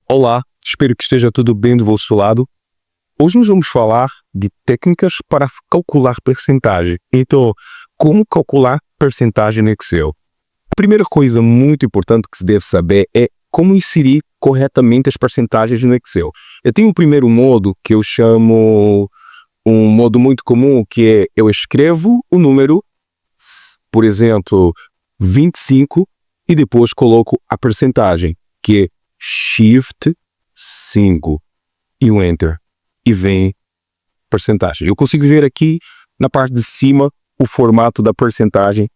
Olá, espero que esteja tudo bem do vosso lado. Hoje nós vamos falar de técnicas para calcular percentagem. Então, como calcular percentagem no Excel? A primeira coisa muito importante que se deve saber é como inserir corretamente as percentagens no Excel. Eu tenho o primeiro modo que eu chamo um modo muito comum, que é eu escrevo o número, por exemplo, 25, e depois coloco a percentagem, que é Shift 5 e um Enter, e vem percentagem. Eu consigo ver aqui na parte de cima o formato da percentagem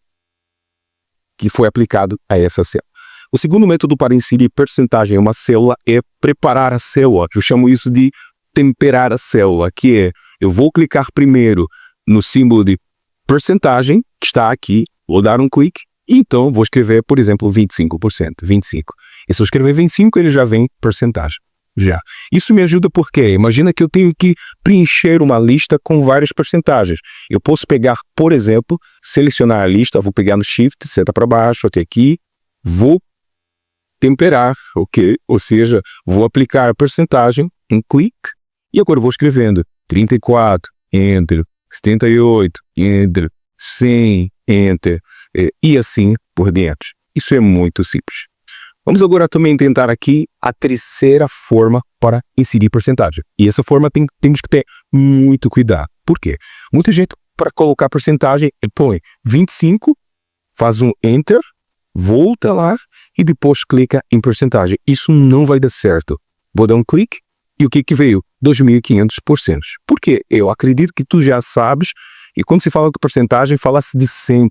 que foi aplicado a essa célula. O segundo método para inserir percentagem em uma célula é preparar a célula. Eu chamo isso de temperar a célula, que é, eu vou clicar primeiro no símbolo de percentagem, que está aqui, vou dar um clique, e então vou escrever, por exemplo, 25%, 25. E se eu escrever 25, ele já vem percentagem. Já. Isso me ajuda porque, imagina que eu tenho que preencher uma lista com várias percentagens. Eu posso pegar, por exemplo, selecionar a lista, vou pegar no Shift, seta para baixo, até aqui, vou temperar, ok? Ou seja, vou aplicar a percentagem, um clique, e agora vou escrevendo 34, Enter, 78, Enter, 100, Enter, e assim por diante. Isso é muito simples. Vamos agora também tentar aqui a terceira forma para inserir percentagem. E essa forma temos que ter muito cuidado. Por quê? Muita gente, para colocar percentagem, põe 25, faz um Enter, volta lá e depois clica em percentagem. Isso não vai dar certo. Vou dar um clique e o que veio? 2.500%. Por quê? Eu acredito que tu já sabes, e quando se fala de porcentagem, fala-se de 100%.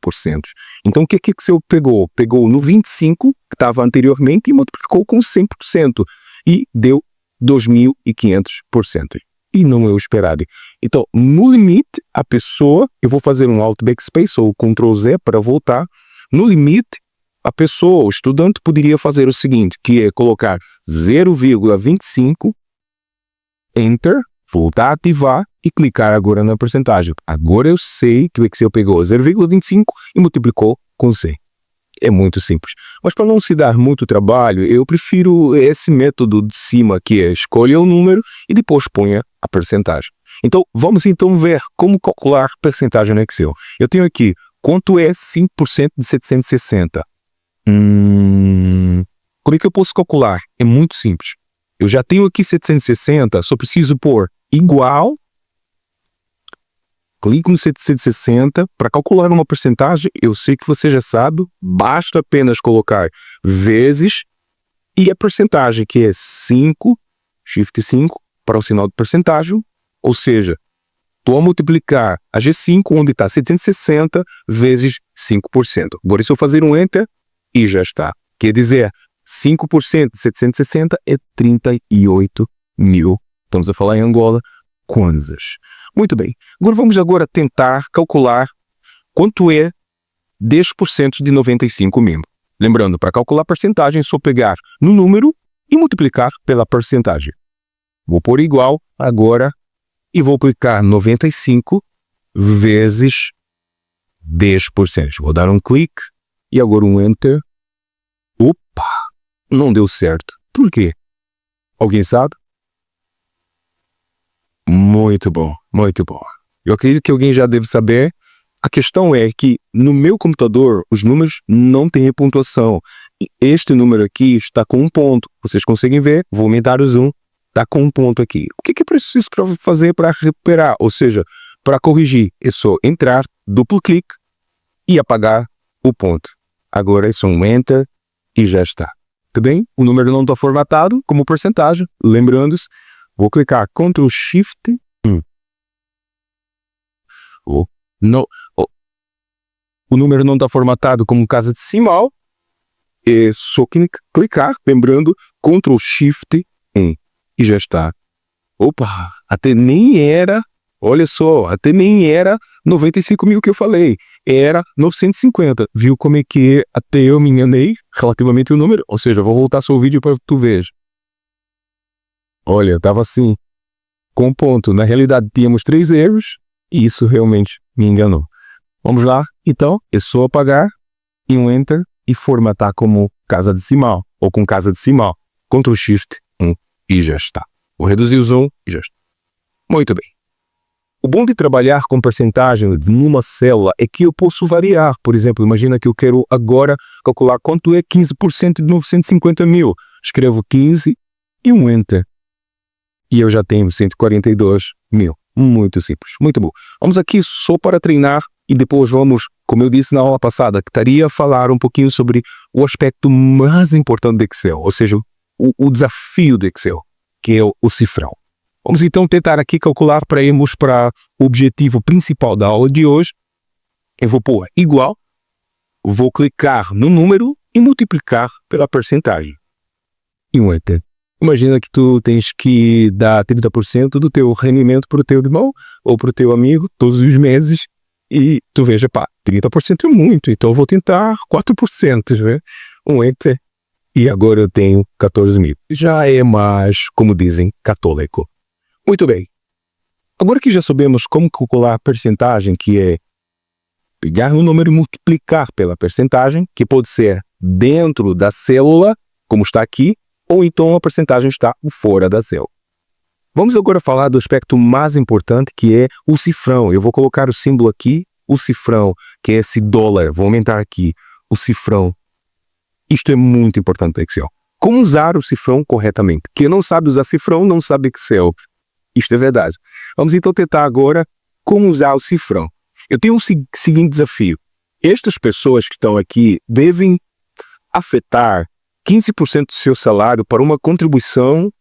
Então, o que você pegou? Pegou no 25%, que estava anteriormente, e multiplicou com 100%. E deu 2.500%. E não é o esperado. Então, no limite, a pessoa, eu vou fazer um Alt Backspace ou Ctrl Z para voltar. No limite, a pessoa, o estudante, poderia fazer o seguinte, que é colocar 0,25, Enter, voltar a ativar e clicar agora na percentagem. Agora eu sei que o Excel pegou 0,25 e multiplicou com 100. É muito simples. Mas para não se dar muito trabalho, eu prefiro esse método de cima, que é escolha o número e depois ponha a percentagem. Então, vamos então ver como calcular percentagem no Excel. Eu tenho aqui, quanto é 5% de 760? Como é que eu posso calcular? É muito simples. Eu já tenho aqui 760, só preciso pôr igual, clico no 760, para calcular uma percentagem, eu sei que você já sabe, basta apenas colocar vezes, e a percentagem que é 5, Shift 5, para o sinal de percentagem, ou seja, estou a multiplicar a G5, onde está 760, vezes 5%. Agora se eu fazer um Enter, e já está. Quer dizer, 5% de 760 é 38 mil. Estamos a falar em Angola, kwanzas. Muito bem. Agora tentar calcular quanto é 10% de 95 mil. Lembrando, para calcular a percentagem, é só pegar no número e multiplicar pela percentagem. Vou pôr igual agora e vou clicar 95 vezes 10%. Vou dar um clique e agora um Enter. Opa! Não deu certo. Por quê? Alguém sabe? Muito bom, muito bom. Eu acredito que alguém já deve saber. A questão é que no meu computador os números não têm pontuação. E este número aqui está com um ponto. Vocês conseguem ver? Vou aumentar o zoom. Está com um ponto aqui. O que é preciso fazer para recuperar? Ou seja, para corrigir, é só entrar, duplo clique e apagar o ponto. Agora é só um Enter e já está. Tudo bem? O número não está formatado como porcentagem. Lembrando-se, vou clicar Ctrl Shift. O número não está formatado como casa decimal. É só clicar, lembrando, Ctrl Shift E já está. Opa, até nem era, olha só, até nem era 95 mil que eu falei. Era 950. Viu como é que até eu me enganei relativamente ao número? Ou seja, vou voltar só o vídeo para que tu veja. Olha, estava assim, com ponto. Na realidade tínhamos 3 erros e isso realmente me enganou. Vamos lá? Então, é só apagar e um Enter e formatar como casa decimal ou com casa decimal. Ctrl Shift 1 e já está. Vou reduzir o zoom e já está. Muito bem. O bom de trabalhar com percentagem numa célula é que eu posso variar. Por exemplo, imagina que eu quero agora calcular quanto é 15% de 950 mil. Escrevo 15 e um Enter. E eu já tenho 142 mil. Muito simples, muito bom. Vamos aqui só para treinar e depois vamos, como eu disse na aula passada, que estaria a falar um pouquinho sobre o aspecto mais importante do Excel, ou seja, o desafio do Excel, que é o cifrão. Vamos então tentar aqui calcular para irmos para o objetivo principal da aula de hoje. Eu vou pôr igual, vou clicar no número e multiplicar pela percentagem. E um Enter. Imagina que tu tens que dar 30% do teu rendimento para o teu irmão ou para o teu amigo todos os meses e tu veja, 30% é muito, então eu vou tentar 4%, né? Um Enter. E agora eu tenho 14 mil. Já é mais, como dizem, católico. Muito bem. Agora que já sabemos como calcular a percentagem, que é pegar o número e multiplicar pela percentagem, que pode ser dentro da célula, como está aqui, ou então a percentagem está fora da célula. Vamos agora falar do aspecto mais importante, que é o cifrão. Eu vou colocar o símbolo aqui, o cifrão, que é esse dólar. Vou aumentar aqui o cifrão. Isto é muito importante para Excel. Como usar o cifrão corretamente? Quem não sabe usar cifrão não sabe Excel. Isto é verdade. Vamos então tentar agora como usar o cifrão. Eu tenho seguinte desafio. Estas pessoas que estão aqui devem afetar 15% do seu salário para uma contribuição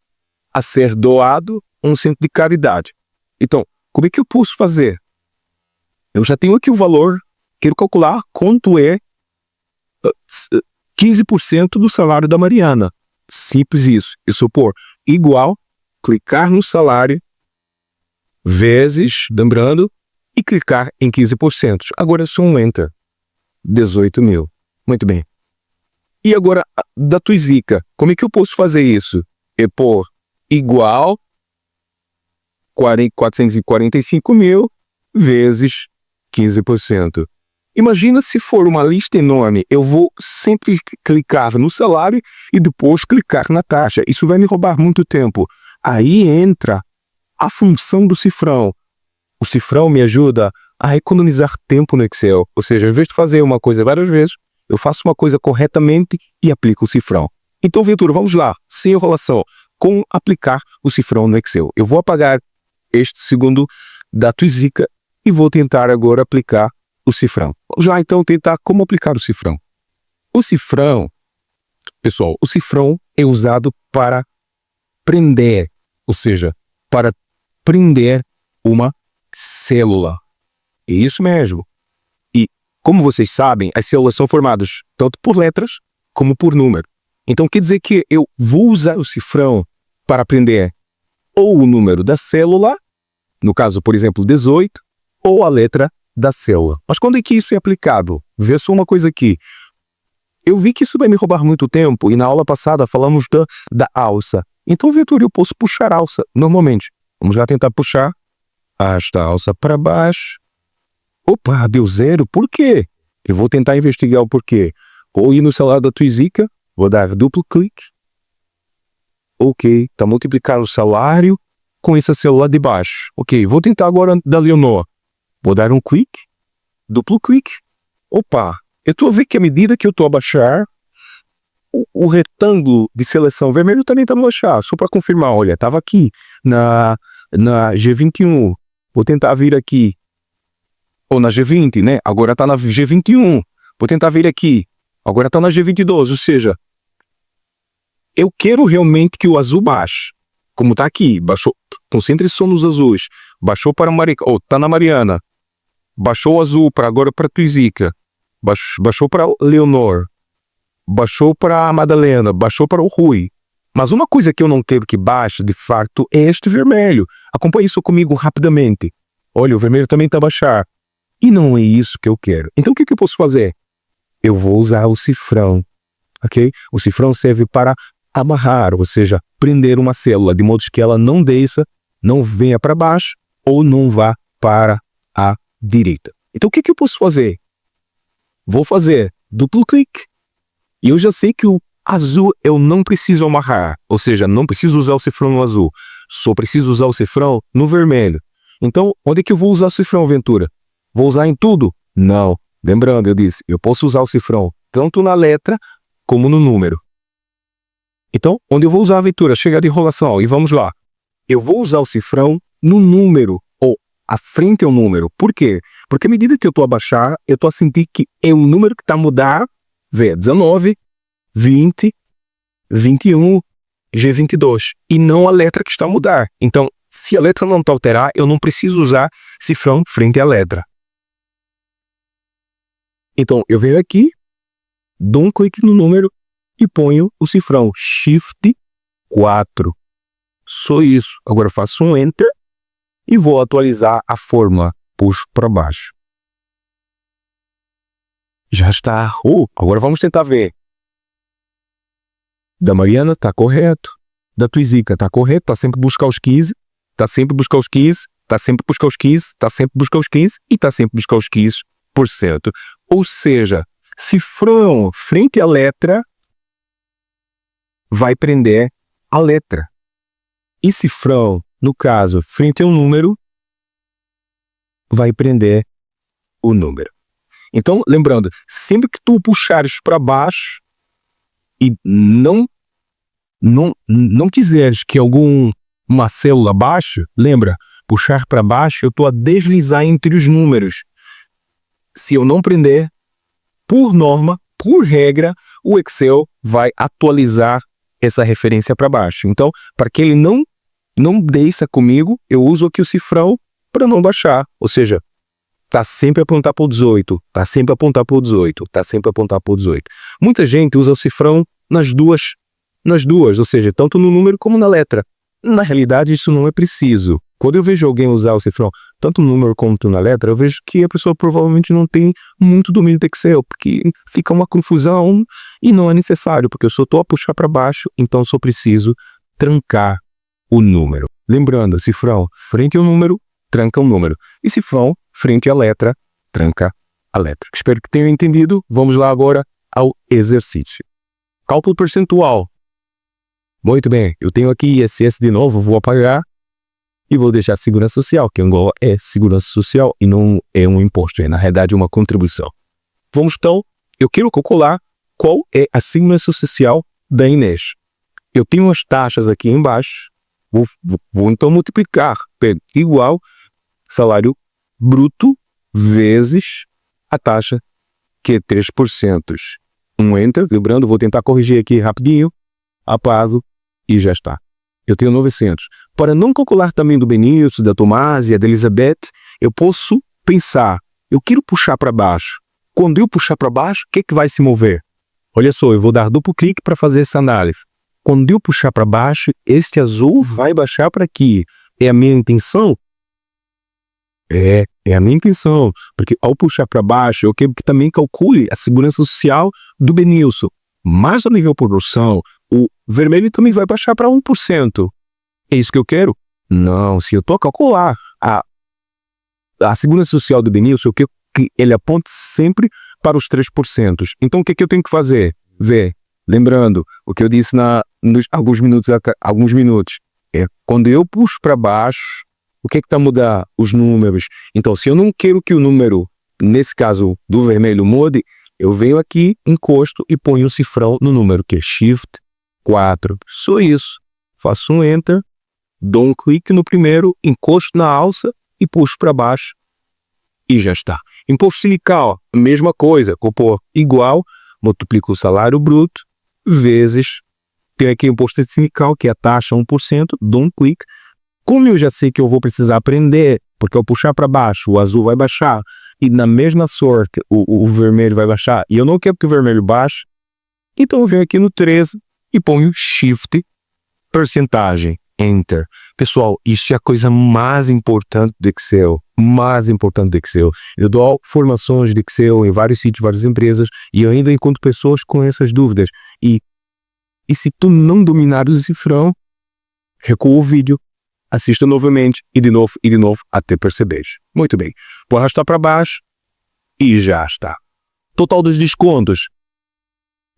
a ser doado a um centro de caridade. Então, como é que eu posso fazer? Eu já tenho aqui o valor, quero calcular quanto é 15% do salário da Mariana. Simples isso. Eu supor igual, clicar no salário, vezes, lembrando, e clicar em 15%. Agora é só um Enter. 18 mil. Muito bem. E agora, da Tuizica, como é que eu posso fazer isso? É pôr igual 445 mil vezes 15%. Imagina se for uma lista enorme, eu vou sempre clicar no salário e depois clicar na taxa. Isso vai me roubar muito tempo. Aí entra a função do cifrão. O cifrão me ajuda a economizar tempo no Excel. Ou seja, ao invés de fazer uma coisa várias vezes, eu faço uma coisa corretamente e aplico o cifrão. Então, Vitor, vamos lá, sem enrolação, como aplicar o cifrão no Excel. Eu vou apagar este segundo da Tuizica e vou tentar agora aplicar o cifrão. Vamos lá, então, tentar como aplicar o cifrão. O cifrão, pessoal, o cifrão é usado para prender, ou seja, para prender uma célula. É isso mesmo. Como vocês sabem, as células são formadas tanto por letras como por número. Então quer dizer que eu vou usar o cifrão para prender ou o número da célula, no caso, por exemplo, 18, ou a letra da célula. Mas quando é que isso é aplicado? Vê só uma coisa aqui. Eu vi que isso vai me roubar muito tempo e na aula passada falamos da alça. Então, Vitor, eu posso puxar a alça normalmente. Vamos lá tentar puxar esta alça para baixo. Opa, deu 0. Por quê? Eu vou tentar investigar o porquê. Vou ir no salário da Tuizica, vou dar duplo clique. Ok, está multiplicar o salário com essa célula de baixo. Ok, vou tentar agora da Leonor. Vou dar um clique, duplo clique. Opa, eu estou a ver que à medida que eu estou a baixar, o retângulo de seleção vermelho também está a baixar. Só para confirmar, olha, estava aqui na G21. Vou tentar vir aqui. Ou na G20, né? Agora está na G21. Vou tentar vir aqui. Agora está na G22, ou seja, eu quero realmente que o azul baixe. Como está aqui, baixou. Então sempre são nos azuis. Baixou para tá na Mariana. Baixou o azul para agora para Tuizica. Baixou para Leonor. Baixou para a Madalena. Baixou para o Rui. Mas uma coisa que eu não quero que baixe, de fato, é este vermelho. Acompanhe isso comigo rapidamente. Olha, o vermelho também está a baixar. E não é isso que eu quero. Então o que eu posso fazer? Eu vou usar o cifrão, ok? O cifrão serve para amarrar, ou seja, prender uma célula, de modo que ela não desça, não venha para baixo ou não vá para a direita. Então o que eu posso fazer? Vou fazer duplo clique. E eu já sei que o Azul eu não preciso amarrar, ou seja, não preciso usar o cifrão no azul, só preciso usar o cifrão no vermelho. Então, onde é que eu vou usar o cifrão, Ventura? Vou usar em tudo? Não. Lembrando, eu disse, eu posso usar o cifrão tanto na letra como no número. Então, onde eu vou usar, Ventura? Chega de enrolação e vamos lá. Eu vou usar o cifrão no número, ou à frente ao número. Por quê? Porque à medida que eu estou a baixar, eu estou a sentir que é um número que está a mudar, vê, 19, 20, 21, G22, e não a letra que está a mudar. Então, se a letra não está a alterar, eu não preciso usar cifrão frente à letra. Então, eu venho aqui, dou um clique no número e ponho o cifrão Shift 4. Só isso. Agora faço um Enter e vou atualizar a fórmula. Puxo para baixo. Já está. Agora vamos tentar ver. Da Mariana está correto. Da Tuizica está correto. Está sempre buscar os 15. Está sempre buscar os 15. Está sempre buscar os 15. Está sempre buscar os 15. E está sempre buscar os 15%. Ou seja, cifrão frente à letra vai prender a letra. E cifrão, no caso, frente ao número, vai prender o número. Então, lembrando, sempre que tu puxares para baixo e não quiseres que uma célula abaixo, lembra, puxar para baixo, eu estou a deslizar entre os números. Se eu não prender, por norma, por regra, o Excel vai atualizar essa referência para baixo. Então, para que ele não desça comigo, eu uso aqui o cifrão para não baixar. Ou seja, está sempre a apontar para o 18, está sempre a apontar para o 18, está sempre a apontar para o 18. Muita gente usa o cifrão nas duas, ou seja, tanto no número como na letra. Na realidade, isso não é preciso. Quando eu vejo alguém usar o cifrão tanto no número quanto na letra, eu vejo que a pessoa provavelmente não tem muito domínio do Excel, porque fica uma confusão e não é necessário, porque eu só estou a puxar para baixo, então só preciso trancar o número. Lembrando, cifrão frente ao número, tranca o número. E cifrão frente à letra, tranca a letra. Espero que tenham entendido. Vamos lá agora ao exercício. Cálculo percentual. Muito bem, eu tenho aqui ISS de novo, vou apagar. E vou deixar segurança social, que agora é segurança social e não é um imposto, é na realidade uma contribuição. Vamos então, eu quero calcular qual é a segurança social da Inês. Eu tenho as taxas aqui embaixo, vou então multiplicar, igual salário bruto vezes a taxa, que é 3%. Um Enter, lembrando, vou tentar corrigir aqui rapidinho, apago e já está. Eu tenho 900. Para não calcular também do Benilson, da Tomásia, da Elizabeth, eu posso pensar, eu quero puxar para baixo. Quando eu puxar para baixo, o que é que vai se mover? Olha só, eu vou dar duplo clique para fazer essa análise. Quando eu puxar para baixo, este azul vai baixar para aqui. É a minha intenção? É a minha intenção. Porque ao puxar para baixo, eu quero que também calcule a segurança social do Benilson. Mas a nível produção, o vermelho também vai baixar para 1%. É isso que eu quero? Não, se eu estou a calcular a segurança social do Benilson, eu quero que ele aponte sempre para os 3%. Então o que é que eu tenho que fazer? Ver, lembrando o que eu disse nos alguns minutos, é quando eu puxo para baixo, o que é que está a mudar? Os números. Então se eu não quero que o número, nesse caso do vermelho, mude, eu venho aqui, encosto e ponho o cifrão no número, que é Shift 4. Só isso. Faço um Enter, dou um clique no primeiro, encosto na alça e puxo para baixo e já está. Imposto sindical, mesma coisa. Compor igual, multiplico o salário bruto vezes, tem aqui o imposto sindical, que é a taxa 1%, dou um clique. Como eu já sei que eu vou precisar aprender, porque ao puxar para baixo, o azul vai baixar, e na mesma sorte o vermelho vai baixar, e eu não quero que o vermelho baixe, então eu venho aqui no 13 e ponho Shift, percentagem, Enter. Pessoal, isso é a coisa mais importante do Excel, Eu dou formações de Excel em vários sítios, várias empresas, e eu ainda encontro pessoas com essas dúvidas. E se tu não dominares o cifrão, recua o vídeo, assista novamente, e de novo, até perceberes. Muito bem. Vou arrastar para baixo e já está. Total dos descontos.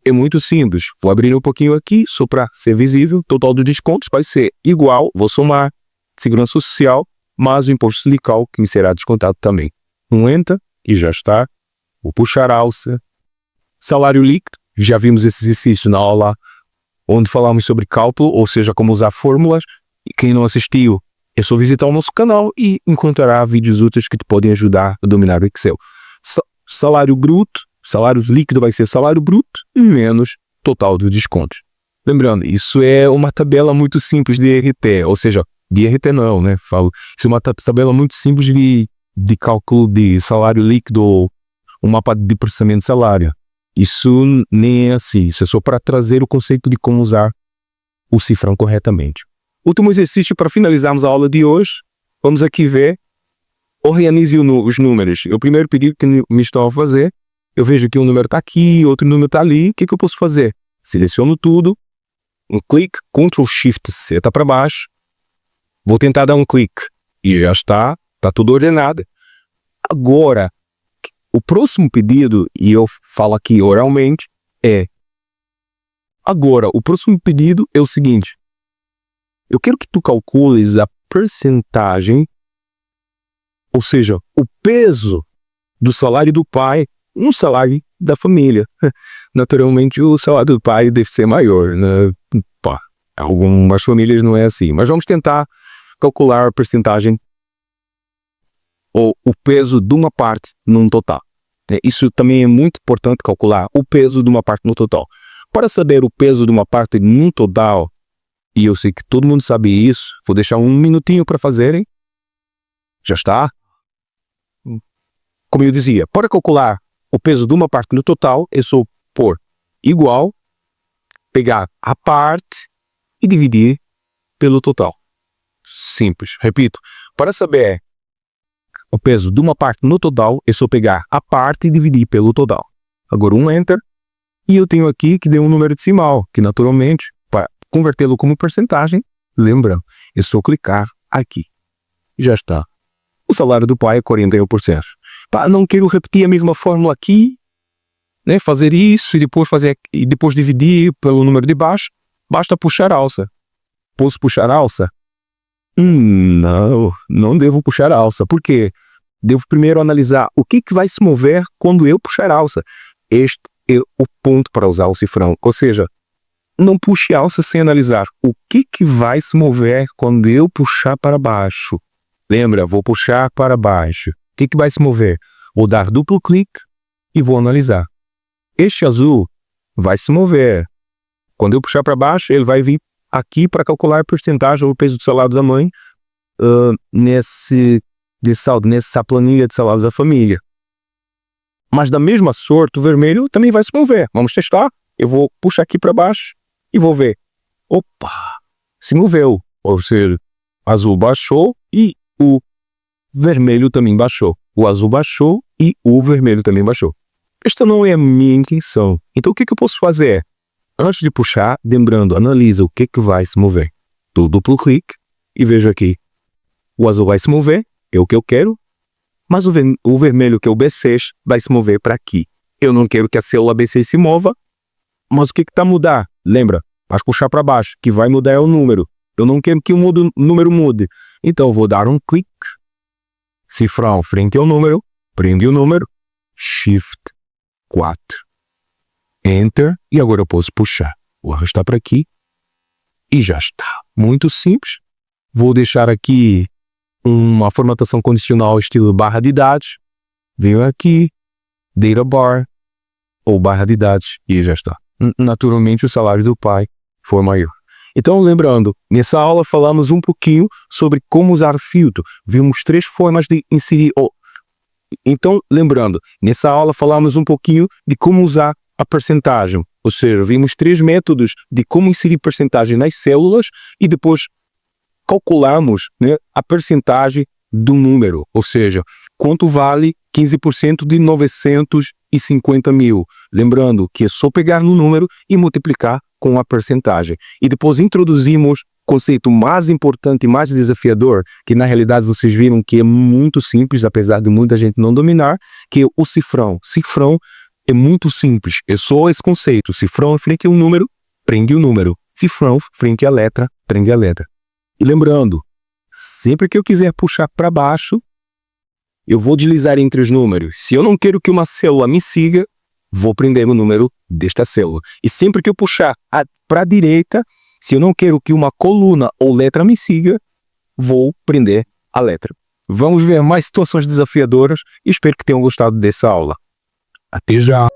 É muito simples. Vou abrir um pouquinho aqui, só para ser visível. Total de descontos vai ser igual. Vou somar segurança social, mais o imposto sindical, que me será descontado também. Um Enter e já está. Vou puxar a alça. Salário líquido. Já vimos esse exercício na aula onde falamos sobre cálculo, ou seja, como usar fórmulas. E quem não assistiu, é só visitar o nosso canal e encontrará vídeos úteis que te podem ajudar a dominar o Excel. Salário bruto. Salário líquido vai ser salário bruto menos total de descontos. Lembrando, isso é uma tabela muito simples de RT, ou seja, de RT não, né? Isso é uma tabela muito simples de cálculo de salário líquido ou um mapa de processamento de salário. Isso nem é assim, isso é só para trazer o conceito de como usar o cifrão corretamente. Último exercício para finalizarmos a aula de hoje, vamos aqui ver, organize os números. O primeiro pedido que me estão a fazer, eu vejo que um número está aqui, outro número está ali. O que eu posso fazer? Seleciono tudo, um clique, Ctrl Shift C para baixo. Vou tentar dar um clique e já está tudo ordenado. Agora, o próximo pedido, e eu falo aqui oralmente, o próximo pedido é o seguinte. Eu quero que tu calcules a percentagem, ou seja, o peso do salário do pai no salário da família. Naturalmente, o salário do pai deve ser maior, né? Algumas famílias não é assim. Mas vamos tentar calcular a percentagem ou o peso de uma parte num total. Isso também é muito importante, calcular o peso de uma parte no total. Para saber o peso de uma parte num total, e eu sei que todo mundo sabe isso, vou deixar um minutinho para fazerem. Já está? Como eu dizia, para calcular o peso de uma parte no total, é só pôr igual, pegar a parte e dividir pelo total. Simples. Repito, para saber o peso de uma parte no total, é só pegar a parte e dividir pelo total. Agora um Enter, e eu tenho aqui que deu um número decimal, que naturalmente, para convertê-lo como percentagem, lembra, é só clicar aqui. E já está. O salário do pai é 41%. Não quero repetir a mesma fórmula aqui, né? Fazer isso e depois dividir pelo número de baixo. Basta puxar a alça. Posso puxar a alça? Não devo puxar a alça. Por quê? Devo primeiro analisar o que vai se mover quando eu puxar a alça. Este é o ponto para usar o cifrão. Ou seja, não puxe a alça sem analisar o que vai se mover quando eu puxar para baixo. Lembra, vou puxar para baixo. O que vai se mover? Vou dar duplo clique e vou analisar. Este azul vai se mover. Quando eu puxar para baixo, ele vai vir aqui para calcular a porcentagem ou o peso do salário da mãe nessa planilha de salário da família. Mas da mesma sorte, o vermelho também vai se mover. Vamos testar. Eu vou puxar aqui para baixo e vou ver. Opa! Se moveu. Ou seja, o azul baixou e o vermelho também baixou. O azul baixou e o vermelho também baixou. Esta não é a minha intenção. Então o que eu posso fazer? Antes de puxar, lembrando, analisa o que vai se mover. Dou duplo clique e vejo aqui. O azul vai se mover, é o que eu quero, mas o vermelho, que é o B6, vai se mover para aqui. Eu não quero que a célula B6 se mova, mas o que está a mudar? Lembra, vais puxar para baixo, que vai mudar é o número. Eu não quero que o número mude. Então, vou dar um clique, cifrão frente ao número, prende o número, Shift 4, Enter, e agora eu posso puxar. Vou arrastar para aqui e já está. Muito simples. Vou deixar aqui uma formatação condicional estilo barra de dados. Venho aqui, data bar ou barra de dados e já está. Naturalmente o salário do pai for maior. Então, lembrando, nessa aula falamos um pouquinho sobre como usar filtro. Vimos 3 formas de inserir. Então, lembrando, nessa aula falamos um pouquinho de como usar a percentagem. Ou seja, vimos 3 métodos de como inserir percentagem nas células e depois calculamos, né, a percentagem do número. Ou seja, quanto vale 15% de 950 mil. Lembrando que é só pegar no número e multiplicar com a percentagem. E depois introduzimos o conceito mais importante e mais desafiador, que na realidade vocês viram que é muito simples, apesar de muita gente não dominar, que é o cifrão. Cifrão é muito simples, é só esse conceito. Se from frente a um número, prende o número. Se from frente à letra, prende a letra. E lembrando, sempre que eu quiser puxar para baixo, eu vou deslizar entre os números. Se eu não quero que uma célula me siga, vou prender o número desta célula. E sempre que eu puxar para a direita, se eu não quero que uma coluna ou letra me siga, vou prender a letra. Vamos ver mais situações desafiadoras e espero que tenham gostado dessa aula. Até já!